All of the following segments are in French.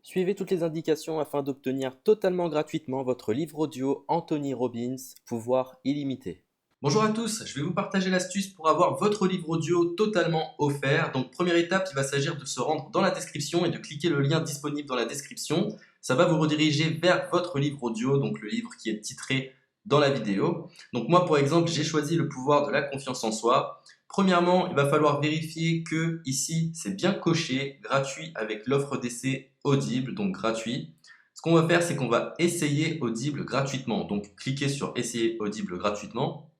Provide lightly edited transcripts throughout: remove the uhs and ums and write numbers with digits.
Suivez toutes les indications afin d'obtenir totalement gratuitement votre livre audio Anthony Robbins, Pouvoir illimité. Bonjour à tous, je vais vous partager l'astuce pour avoir votre livre audio totalement offert. Donc première étape, il va s'agir de se rendre dans la description et de cliquer le lien disponible dans la description. Ça va vous rediriger vers votre livre audio, donc le livre qui est titré dans la vidéo. Donc moi par exemple, j'ai choisi le pouvoir de la confiance en soi. Premièrement, il va falloir vérifier que ici c'est bien coché, gratuit avec l'offre d'essai Audible, donc gratuit. Ce qu'on va faire, c'est qu'on va essayer Audible gratuitement. Donc cliquez sur essayer Audible gratuitement.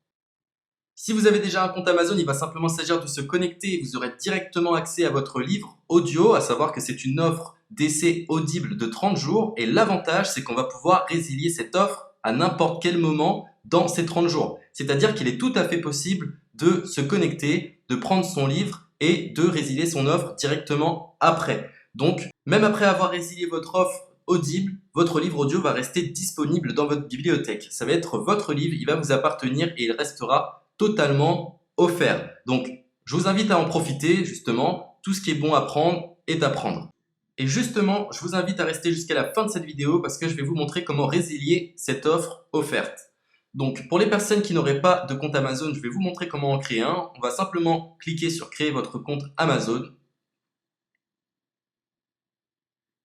Si vous avez déjà un compte Amazon, il va simplement s'agir de se connecter et vous aurez directement accès à votre livre audio, à savoir que c'est une offre d'essai Audible de 30 jours et l'avantage c'est qu'on va pouvoir résilier cette offre à n'importe quel moment dans ces 30 jours. C'est-à-dire qu'il est tout à fait possible de se connecter, de prendre son livre et de résilier son offre directement après. Donc, même après avoir résilié votre offre Audible, votre livre audio va rester disponible dans votre bibliothèque. Ça va être votre livre, il va vous appartenir et il restera totalement offert. Donc, je vous invite à en profiter, justement. Tout ce qui est bon à prendre est à prendre. Et justement, je vous invite à rester jusqu'à la fin de cette vidéo parce que je vais vous montrer comment résilier cette offre offerte. Donc, pour les personnes qui n'auraient pas de compte Amazon, je vais vous montrer comment en créer un. On va simplement cliquer sur créer votre compte Amazon.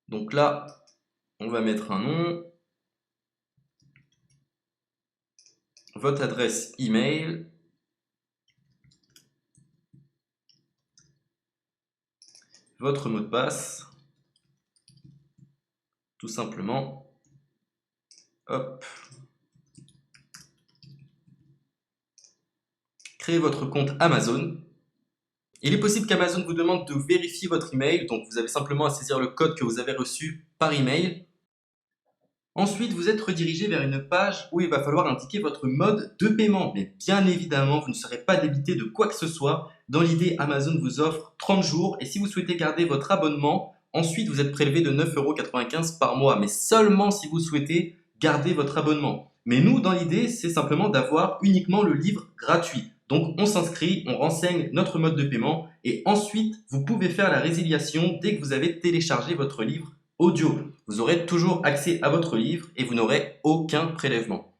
Donc là, on va mettre un nom, votre adresse email, votre mot de passe, tout simplement. Hop. Créez votre compte Amazon. Il est possible qu'Amazon vous demande de vérifier votre email, donc vous avez simplement à saisir le code que vous avez reçu par email. Ensuite, vous êtes redirigé vers une page où il va falloir indiquer votre mode de paiement. Mais bien évidemment, vous ne serez pas débité de quoi que ce soit. Dans l'idée, Amazon vous offre 30 jours et si vous souhaitez garder votre abonnement, ensuite vous êtes prélevé de 9,95 € par mois, mais seulement si vous souhaitez garder votre abonnement. Mais nous, dans l'idée, c'est simplement d'avoir uniquement le livre gratuit. Donc on s'inscrit, on renseigne notre mode de paiement et ensuite vous pouvez faire la résiliation dès que vous avez téléchargé votre livre audio. Vous aurez toujours accès à votre livre et vous n'aurez aucun prélèvement.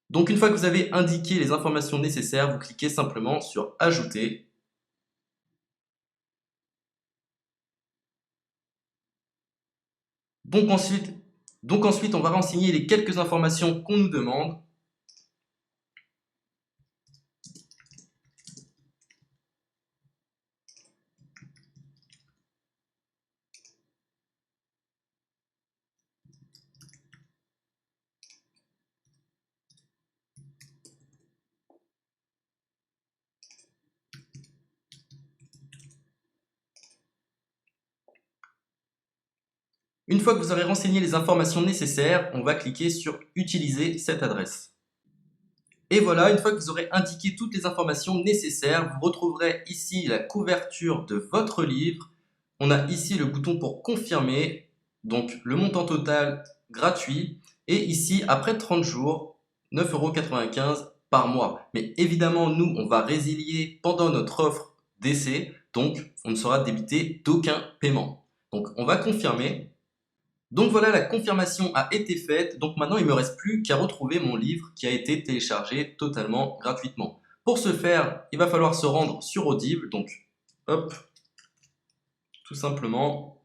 Donc une fois que vous avez indiqué les informations nécessaires, vous cliquez simplement sur Ajouter. Donc ensuite, on va renseigner les quelques informations qu'on nous demande. Une fois que vous aurez renseigné les informations nécessaires, on va cliquer sur Utiliser cette adresse. Et voilà, une fois que vous aurez indiqué toutes les informations nécessaires, vous retrouverez ici la couverture de votre livre. On a ici le bouton pour confirmer, donc le montant total gratuit. Et ici, après 30 jours, 9,95 € par mois. Mais évidemment, nous, on va résilier pendant notre offre d'essai, donc on ne sera débité d'aucun paiement. Donc on va confirmer. Donc voilà, la confirmation a été faite. Donc maintenant, il ne me reste plus qu'à retrouver mon livre qui a été téléchargé totalement gratuitement. Pour ce faire, il va falloir se rendre sur Audible. Donc, hop, tout simplement.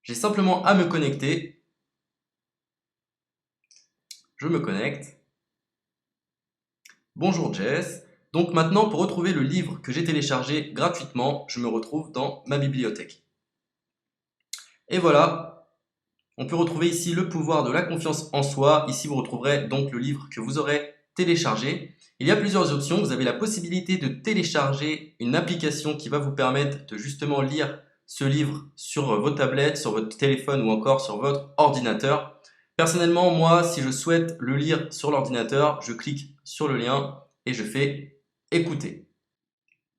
J'ai simplement à me connecter. Je me connecte. Bonjour Jess. Donc maintenant, pour retrouver le livre que j'ai téléchargé gratuitement, je me retrouve dans ma bibliothèque. Et voilà, on peut retrouver ici le pouvoir de la confiance en soi. Ici, vous retrouverez donc le livre que vous aurez téléchargé. Il y a plusieurs options. Vous avez la possibilité de télécharger une application qui va vous permettre de justement lire ce livre sur vos tablettes, sur votre téléphone ou encore sur votre ordinateur. Personnellement, moi, si je souhaite le lire sur l'ordinateur, je clique sur le lien et je fais écouter.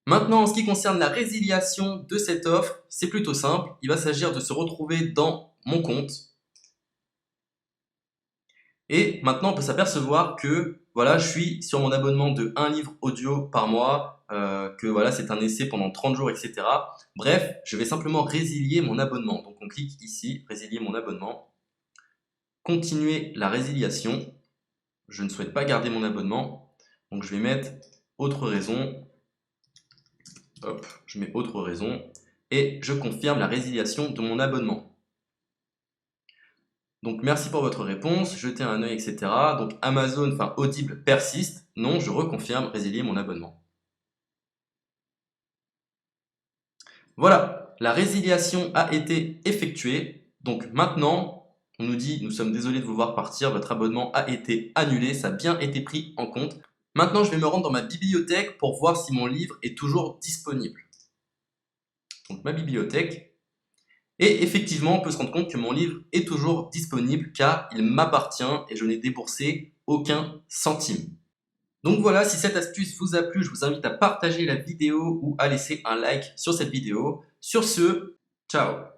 Maintenant, en ce qui concerne la résiliation de cette offre, c'est plutôt simple. Il va s'agir de se retrouver dans mon compte. Et maintenant, on peut s'apercevoir que voilà, je suis sur mon abonnement de 1 livre audio par mois. que voilà, c'est un essai pendant 30 jours, etc. Bref, je vais simplement résilier mon abonnement. Donc on clique ici, résilier mon abonnement. Continuer la résiliation. Je ne souhaite pas garder mon abonnement. Donc je vais mettre autre raison. Hop, je mets autre raison. Et je confirme la résiliation de mon abonnement. Donc merci pour votre réponse, jetez un œil, etc. Donc Amazon, enfin Audible persiste. Non, je reconfirme, résilier mon abonnement. Voilà, la résiliation a été effectuée. Donc maintenant, on nous dit, nous sommes désolés de vous voir partir, votre abonnement a été annulé, ça a bien été pris en compte. Maintenant, je vais me rendre dans ma bibliothèque pour voir si mon livre est toujours disponible. Donc ma bibliothèque. Et effectivement, on peut se rendre compte que mon livre est toujours disponible car il m'appartient et je n'ai déboursé aucun centime. Donc voilà, si cette astuce vous a plu, je vous invite à partager la vidéo ou à laisser un like sur cette vidéo. Sur ce, ciao!